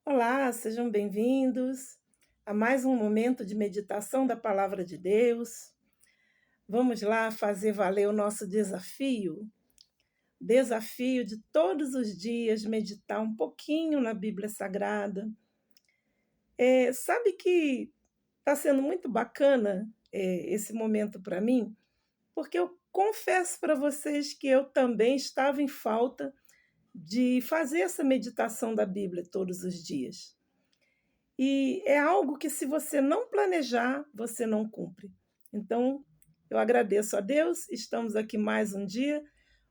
Olá, sejam bem-vindos a mais um momento de meditação da Palavra de Deus. Vamos lá fazer valer o nosso desafio de todos os dias meditar um pouquinho na Bíblia Sagrada. Sabe que está sendo muito bacana esse momento para mim, porque eu confesso para vocês que eu também estava em falta de fazer essa meditação da Bíblia todos os dias. E é algo que, se você não planejar, você não cumpre. Então, eu agradeço a Deus, estamos aqui mais um dia.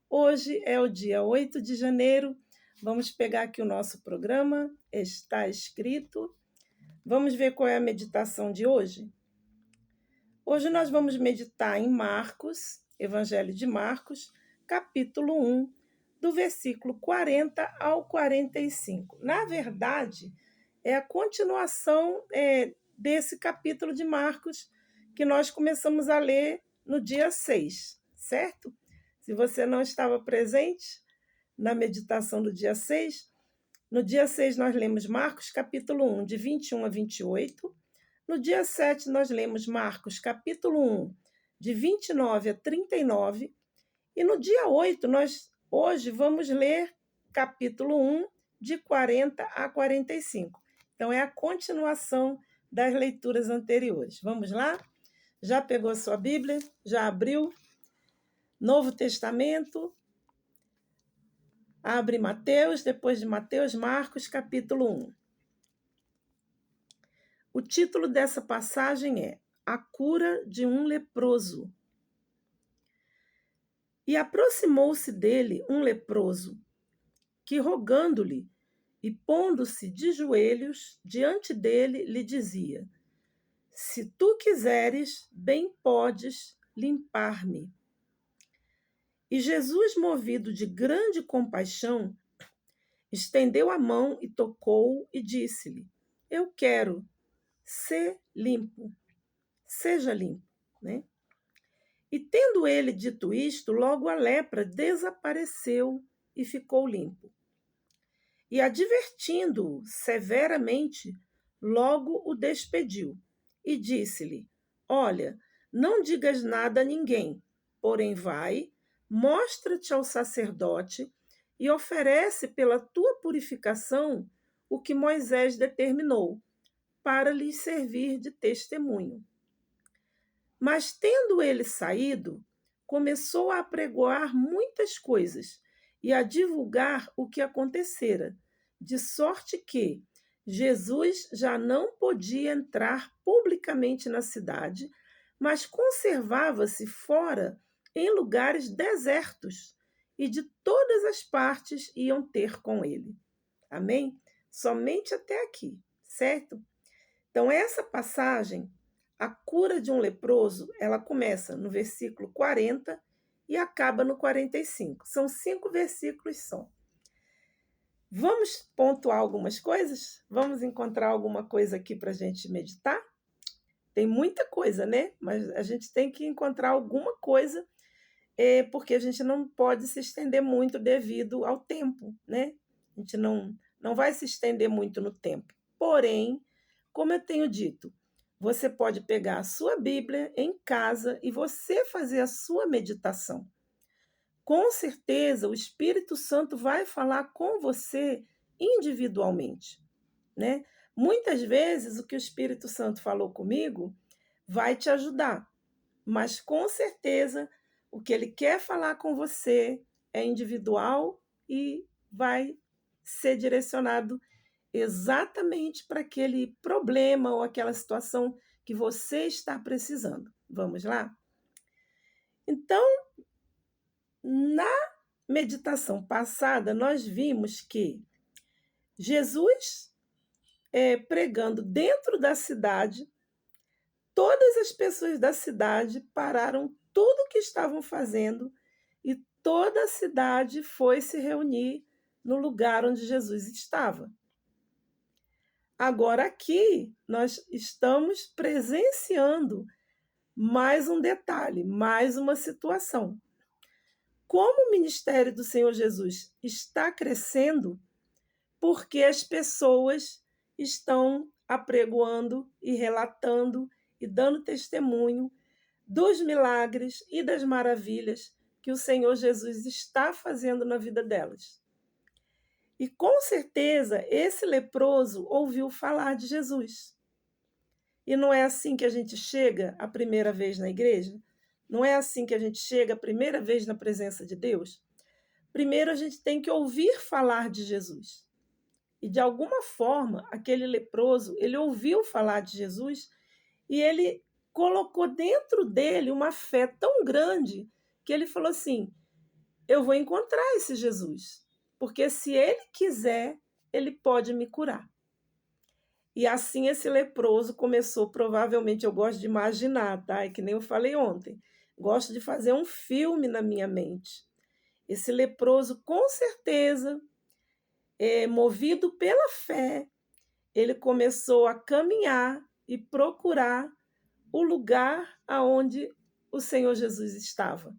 Hoje é o dia 8 de janeiro. Vamos pegar aqui o nosso programa, está escrito. Vamos ver qual é a meditação de hoje? Hoje nós vamos meditar em Marcos, Evangelho de Marcos, capítulo 1, do versículo 40 ao 45. Na verdade, é a continuação desse capítulo de Marcos que nós começamos a ler no dia 6, certo? Se você não estava presente na meditação do dia 6, no dia 6 nós lemos Marcos capítulo 1, de 21 a 28. No dia 7 nós lemos Marcos capítulo 1, de 29 a 39. E no dia 8 nós hoje vamos ler capítulo 1, de 40 a 45. Então, é a continuação das leituras anteriores. Vamos lá? Já pegou sua Bíblia? Já abriu? Novo Testamento? Abre Mateus, depois de Mateus, Marcos, capítulo 1. O título dessa passagem é A Cura de um Leproso. E aproximou-se dele um leproso, que, rogando-lhe e pondo-se de joelhos diante dele, lhe dizia: Se tu quiseres, bem podes limpar-me. E Jesus, movido de grande compaixão, estendeu a mão e tocou-o e disse-lhe: Eu quero, ser limpo, seja limpo. Né? E tendo ele dito isto, logo a lepra desapareceu e ficou limpo. E, advertindo-o severamente, logo o despediu e disse-lhe: Olha, não digas nada a ninguém, porém vai, mostra-te ao sacerdote e oferece pela tua purificação o que Moisés determinou, para lhes servir de testemunho. Mas, tendo ele saído, começou a apregoar muitas coisas e a divulgar o que acontecera, de sorte que Jesus já não podia entrar publicamente na cidade, mas conservava-se fora em lugares desertos, e de todas as partes iam ter com ele. Amém? Somente até aqui, certo? Então, essa passagem, a cura de um leproso, ela começa no versículo 40 e acaba no 45. São 5 versículos só. Vamos pontuar algumas coisas? Vamos encontrar alguma coisa aqui para a gente meditar? Tem muita coisa, né? Mas a gente tem que encontrar alguma coisa, porque a gente não pode se estender muito devido ao tempo, né? A gente não vai se estender muito no tempo. Porém, como eu tenho dito, você pode pegar a sua Bíblia em casa e você fazer a sua meditação. Com certeza, o Espírito Santo vai falar com você individualmente, né? Muitas vezes o que o Espírito Santo falou comigo vai te ajudar, mas com certeza o que ele quer falar com você é individual e vai ser direcionado exatamente para aquele problema ou aquela situação que você está precisando. Vamos lá? Então, na meditação passada, nós vimos que Jesus, pregando dentro da cidade, todas as pessoas da cidade pararam tudo o que estavam fazendo e toda a cidade foi se reunir no lugar onde Jesus estava. Agora, aqui, nós estamos presenciando mais um detalhe, mais uma situação. Como o ministério do Senhor Jesus está crescendo, porque as pessoas estão apregoando e relatando e dando testemunho dos milagres e das maravilhas que o Senhor Jesus está fazendo na vida delas. E com certeza esse leproso ouviu falar de Jesus. E não é assim que a gente chega a primeira vez na igreja? Não é assim que a gente chega a primeira vez na presença de Deus? Primeiro a gente tem que ouvir falar de Jesus. E de alguma forma, aquele leproso, ele ouviu falar de Jesus e ele colocou dentro dele uma fé tão grande que ele falou assim: eu vou encontrar esse Jesus, porque se ele quiser, ele pode me curar. E assim esse leproso começou, provavelmente, eu gosto de imaginar, tá? É que nem eu falei ontem, gosto de fazer um filme na minha mente. Esse leproso, com certeza, movido pela fé, ele começou a caminhar e procurar o lugar aonde o Senhor Jesus estava.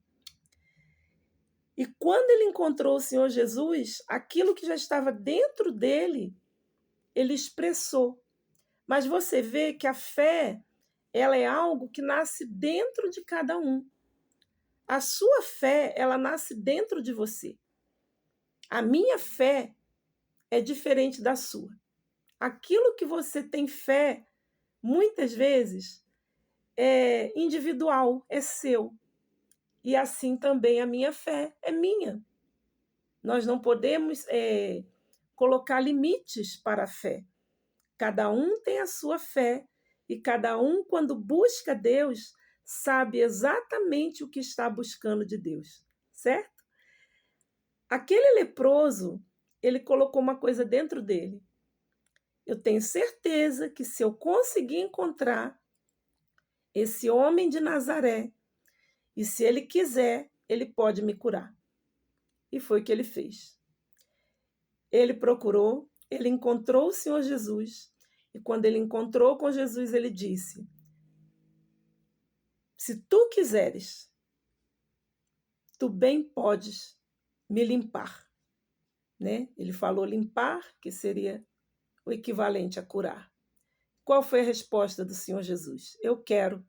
E quando ele encontrou o Senhor Jesus, aquilo que já estava dentro dele, ele expressou. Mas você vê que a fé, ela é algo que nasce dentro de cada um. A sua fé, ela nasce dentro de você. A minha fé é diferente da sua. Aquilo que você tem fé, muitas vezes, é individual, é seu. E assim também a minha fé é minha. Nós não podemos colocar limites para a fé. Cada um tem a sua fé e cada um, quando busca Deus, sabe exatamente o que está buscando de Deus, certo? Aquele leproso, ele colocou uma coisa dentro dele. Eu tenho certeza que se eu conseguir encontrar esse homem de Nazaré, e se ele quiser, ele pode me curar. E foi o que ele fez. Ele procurou, ele encontrou o Senhor Jesus, e quando ele encontrou com Jesus, ele disse: se tu quiseres, tu bem podes me limpar. Né? Ele falou limpar, que seria o equivalente a curar. Qual foi a resposta do Senhor Jesus? Eu quero.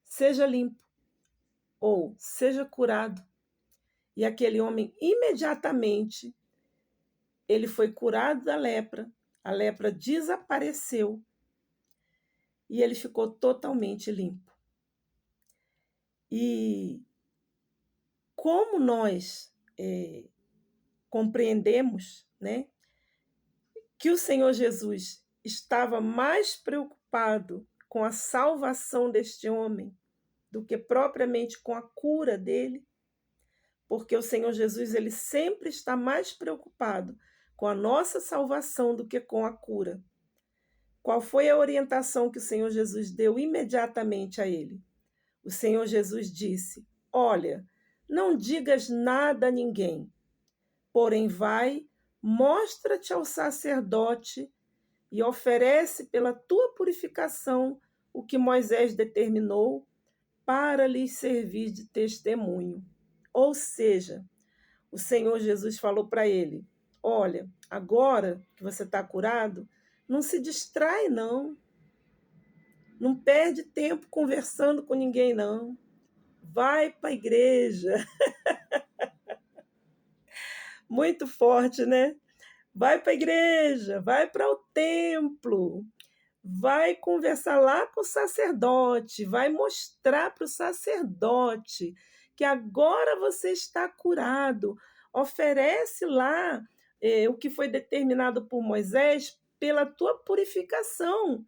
Seja limpo ou seja curado. E aquele homem imediatamente ele foi curado da lepra, a lepra desapareceu e ele ficou totalmente limpo. E como nós compreendemos, né, que o Senhor Jesus estava mais preocupado com a salvação deste homem do que propriamente com a cura dele, porque o Senhor Jesus ele sempre está mais preocupado com a nossa salvação do que com a cura. Qual foi a orientação que o Senhor Jesus deu imediatamente a ele? O Senhor Jesus disse: olha, não digas nada a ninguém, porém vai, mostra-te ao sacerdote e oferece pela tua purificação o que Moisés determinou para lhes servir de testemunho. Ou seja, o Senhor Jesus falou para ele: olha, agora que você está curado, não se distrai, não. Não perde tempo conversando com ninguém, não. Vai para a igreja. Muito forte, né? Vai para a igreja, vai para o templo, vai conversar lá com o sacerdote, vai mostrar para o sacerdote que agora você está curado. Oferece lá o que foi determinado por Moisés pela tua purificação,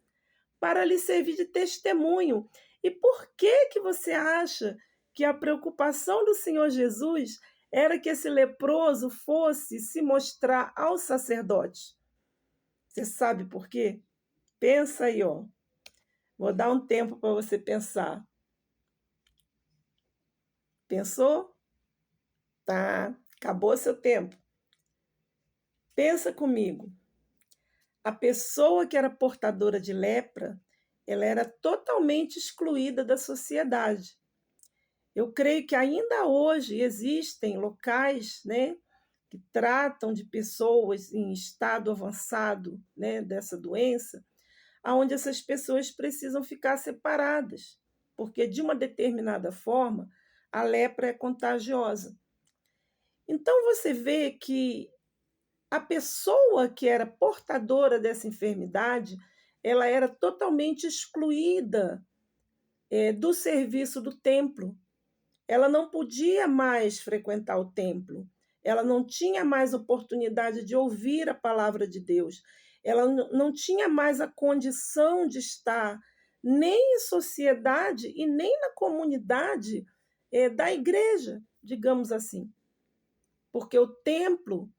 para lhe servir de testemunho. E por que você acha que a preocupação do Senhor Jesus era que esse leproso fosse se mostrar ao sacerdote? Você sabe por quê? Pensa aí, ó. Vou dar um tempo para você pensar. Pensou? Tá, acabou seu tempo. Pensa comigo. A pessoa que era portadora de lepra, ela era totalmente excluída da sociedade. Eu creio que ainda hoje existem locais, né, que tratam de pessoas em estado avançado, né, dessa doença, aonde essas pessoas precisam ficar separadas, porque de uma determinada forma a lepra é contagiosa. Então você vê que a pessoa que era portadora dessa enfermidade, ela era totalmente excluída do serviço do templo. Ela não podia mais frequentar o templo. Ela não tinha mais oportunidade de ouvir a palavra de Deus. Ela não tinha mais a condição de estar nem em sociedade e nem na comunidade da igreja, digamos assim. Porque o templo,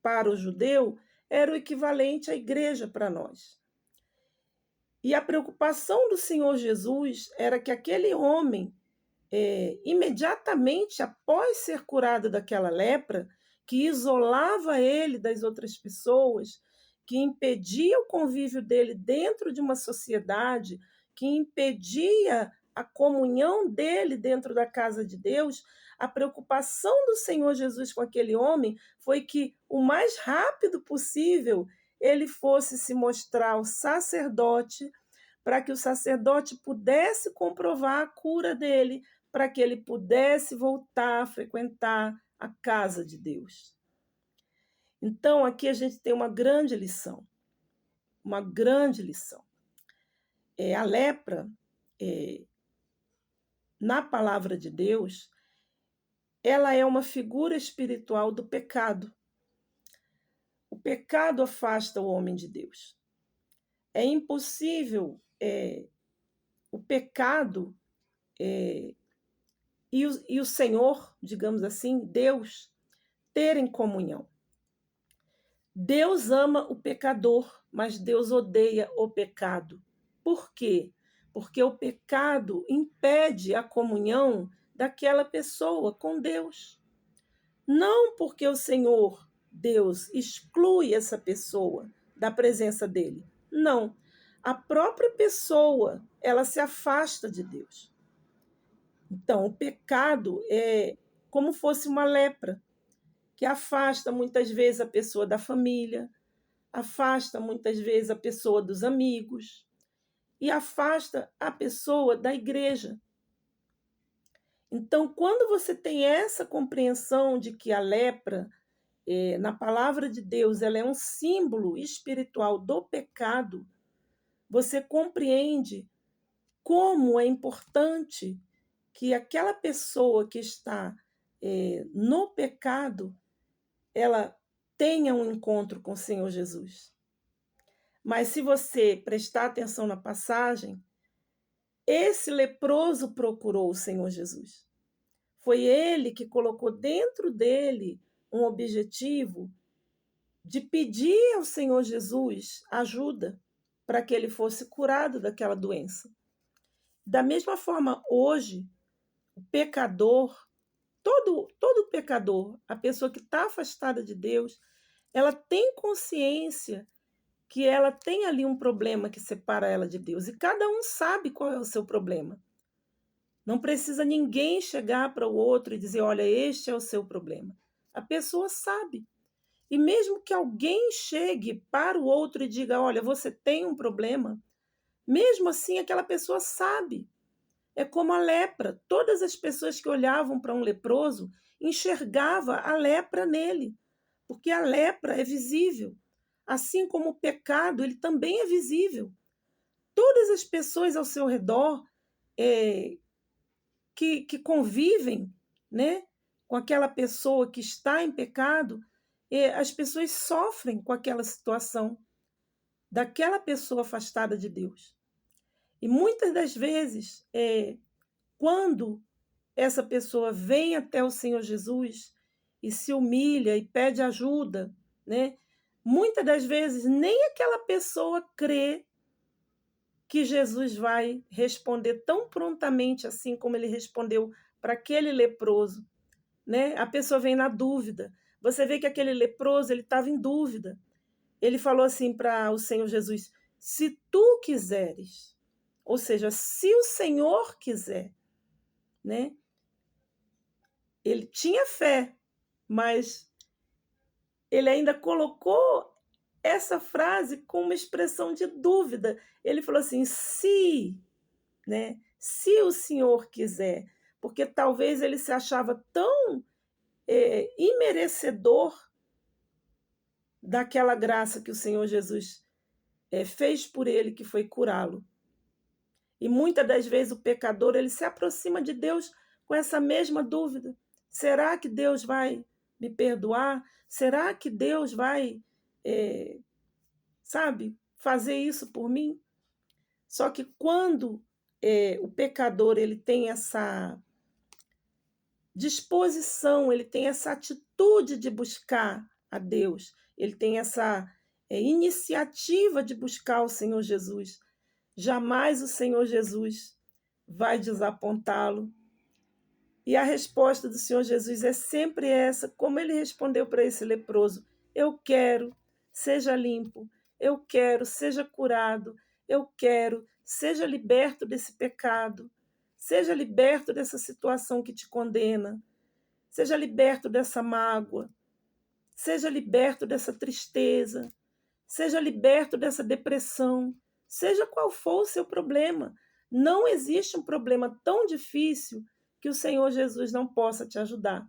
para o judeu, era o equivalente à igreja para nós. E a preocupação do Senhor Jesus era que aquele homem, imediatamente após ser curado daquela lepra, que isolava ele das outras pessoas, que impedia o convívio dele dentro de uma sociedade, que impedia a comunhão dele dentro da casa de Deus, a preocupação do Senhor Jesus com aquele homem foi que o mais rápido possível ele fosse se mostrar ao sacerdote, para que o sacerdote pudesse comprovar a cura dele, para que ele pudesse voltar a frequentar a casa de Deus. Então, aqui a gente tem uma grande lição. Uma grande lição. A lepra, na palavra de Deus, ela é uma figura espiritual do pecado. O pecado afasta o homem de Deus. É impossível o pecado e o Senhor, digamos assim, Deus, terem comunhão. Deus ama o pecador, mas Deus odeia o pecado. Por quê? Porque o pecado impede a comunhão daquela pessoa com Deus. Não porque o Senhor, Deus, exclui essa pessoa da presença dele. Não. A própria pessoa, ela se afasta de Deus. Então, o pecado é como fosse uma lepra, que afasta muitas vezes a pessoa da família, afasta muitas vezes a pessoa dos amigos e afasta a pessoa da igreja. Então, quando você tem essa compreensão de que a lepra, na palavra de Deus, ela é um símbolo espiritual do pecado, você compreende como é importante que aquela pessoa que está no pecado, ela tenha um encontro com o Senhor Jesus. Mas se você prestar atenção na passagem, esse leproso procurou o Senhor Jesus. Foi ele que colocou dentro dele um objetivo de pedir ao Senhor Jesus ajuda para que ele fosse curado daquela doença. Da mesma forma, hoje, o pecador, todo pecador, a pessoa que está afastada de Deus, ela tem consciência que ela tem ali um problema que separa ela de Deus. E cada um sabe qual é o seu problema. Não precisa ninguém chegar para o outro e dizer, olha, este é o seu problema. A pessoa sabe. E mesmo que alguém chegue para o outro e diga, olha, você tem um problema, mesmo assim aquela pessoa sabe. É como a lepra. Todas as pessoas que olhavam para um leproso enxergavam a lepra nele, porque a lepra é visível. Assim como o pecado, ele também é visível. Todas as pessoas ao seu redor que convivem, né, com aquela pessoa que está em pecado, as pessoas sofrem com aquela situação daquela pessoa afastada de Deus. E muitas das vezes, quando essa pessoa vem até o Senhor Jesus e se humilha e pede ajuda, né? Muitas das vezes nem aquela pessoa crê que Jesus vai responder tão prontamente assim como ele respondeu para aquele leproso, né? A pessoa vem na dúvida. Você vê que aquele leproso, ele estava em dúvida. Ele falou assim para o Senhor Jesus: se tu quiseres, ou seja, se o Senhor quiser, né? Ele tinha fé, mas ele ainda colocou essa frase com uma expressão de dúvida. Ele falou assim: se, né? Se o Senhor quiser, porque talvez ele se achava tão imerecedor daquela graça que o Senhor Jesus fez por ele, que foi curá-lo. E muitas das vezes o pecador ele se aproxima de Deus com essa mesma dúvida: será que Deus vai me perdoar? Será que Deus vai, fazer isso por mim? Só que quando o pecador ele tem essa disposição, ele tem essa atitude de buscar a Deus, ele tem essa iniciativa de buscar o Senhor Jesus, jamais o Senhor Jesus vai desapontá-lo. E a resposta do Senhor Jesus é sempre essa, como ele respondeu para esse leproso: eu quero, seja limpo, eu quero, seja curado, eu quero, seja liberto desse pecado, seja liberto dessa situação que te condena, seja liberto dessa mágoa, seja liberto dessa tristeza, seja liberto dessa depressão, seja qual for o seu problema. Não existe um problema tão difícil que o Senhor Jesus não possa te ajudar.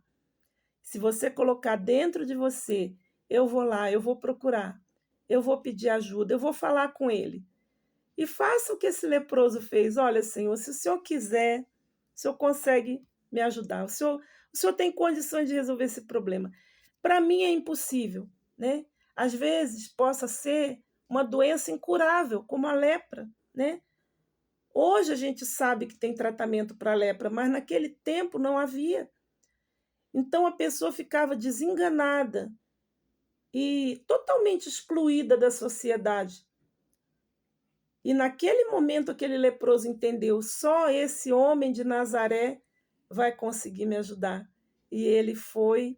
Se você colocar dentro de você: eu vou lá, eu vou procurar, eu vou pedir ajuda, eu vou falar com ele. E faça o que esse leproso fez. Olha, Senhor, se o Senhor quiser, o Senhor consegue me ajudar. O Senhor tem condições de resolver esse problema. Para mim é impossível, né? Às vezes possa ser uma doença incurável, como a lepra, né? Hoje a gente sabe que tem tratamento para a lepra, mas naquele tempo não havia. Então a pessoa ficava desenganada e totalmente excluída da sociedade. E naquele momento aquele leproso entendeu: só esse homem de Nazaré vai conseguir me ajudar. E ele foi,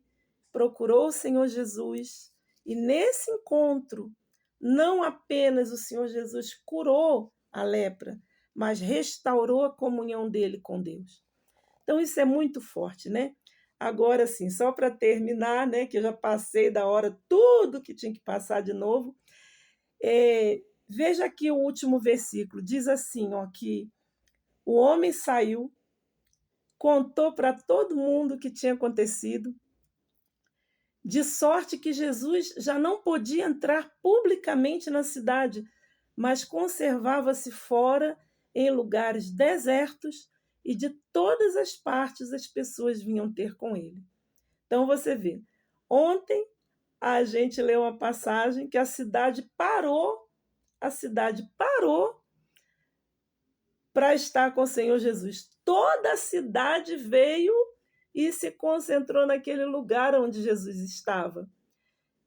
procurou o Senhor Jesus, e nesse encontro, não apenas o Senhor Jesus curou a lepra, mas restaurou a comunhão dele com Deus. Então isso é muito forte, né? Agora sim, só para terminar, né, que eu já passei da hora tudo que tinha que passar de novo, veja aqui o último versículo, diz assim, ó, que o homem saiu, contou para todo mundo o que tinha acontecido, de sorte que Jesus já não podia entrar publicamente na cidade, mas conservava-se fora em lugares desertos, e de todas as partes as pessoas vinham ter com ele. Então você vê, ontem a gente leu uma passagem que a cidade parou para estar com o Senhor Jesus. Toda a cidade veio e se concentrou naquele lugar onde Jesus estava.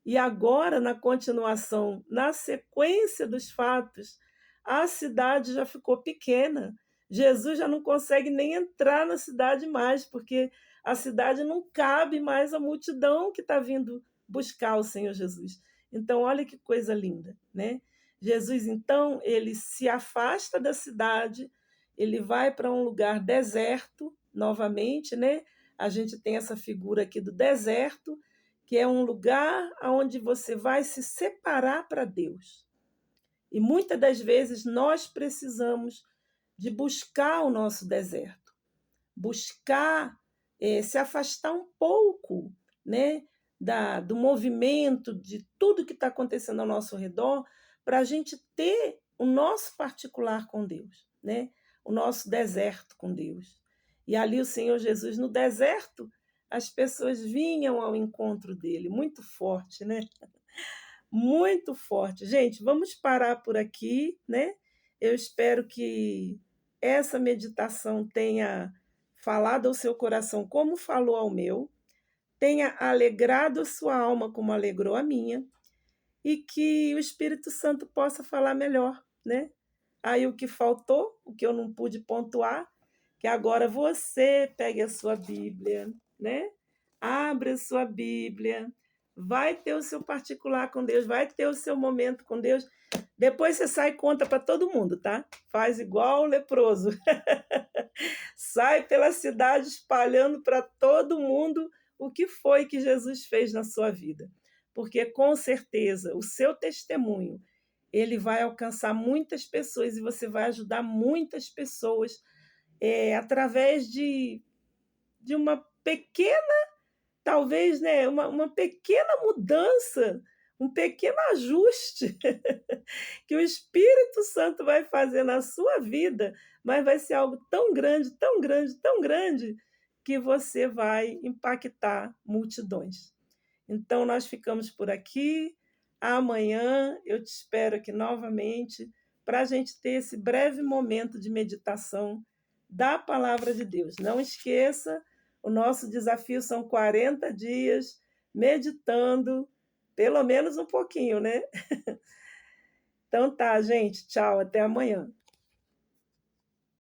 E agora, na continuação, na sequência dos fatos, a cidade já ficou pequena. Jesus já não consegue nem entrar na cidade mais, porque a cidade não cabe mais a multidão que está vindo buscar o Senhor Jesus. Então, olha que coisa linda, né? Jesus, então, ele se afasta da cidade, ele vai para um lugar deserto, novamente, né? A gente tem essa figura aqui do deserto, que é um lugar onde você vai se separar para Deus. E muitas das vezes nós precisamos de buscar o nosso deserto, buscar se afastar um pouco, né, do movimento, de tudo que está acontecendo ao nosso redor, para a gente ter o nosso particular com Deus, né, o nosso deserto com Deus. E ali o Senhor Jesus, no deserto, as pessoas vinham ao encontro dele. Muito forte, né? Muito forte. Gente, vamos parar por aqui, né? Eu espero que essa meditação tenha falado ao seu coração como falou ao meu, tenha alegrado a sua alma como alegrou a minha, e que o Espírito Santo possa falar melhor, né? Aí o que faltou, o que eu não pude pontuar, que agora você pegue a sua Bíblia, né? Abre a sua Bíblia, vai ter o seu particular com Deus, vai ter o seu momento com Deus. Depois você sai e conta para todo mundo, tá? Faz igual o leproso. Sai pela cidade espalhando para todo mundo o que foi que Jesus fez na sua vida, porque com certeza o seu testemunho ele vai alcançar muitas pessoas e você vai ajudar muitas pessoas através de uma pequena, talvez, né, uma pequena mudança, um pequeno ajuste que o Espírito Santo vai fazer na sua vida, mas vai ser algo tão grande, tão grande, tão grande, que você vai impactar multidões. Então, nós ficamos por aqui. Amanhã eu te espero aqui novamente para a gente ter esse breve momento de meditação da palavra de Deus. Não esqueça, o nosso desafio são 40 dias meditando, pelo menos um pouquinho, né? Então tá, gente. Tchau, até amanhã.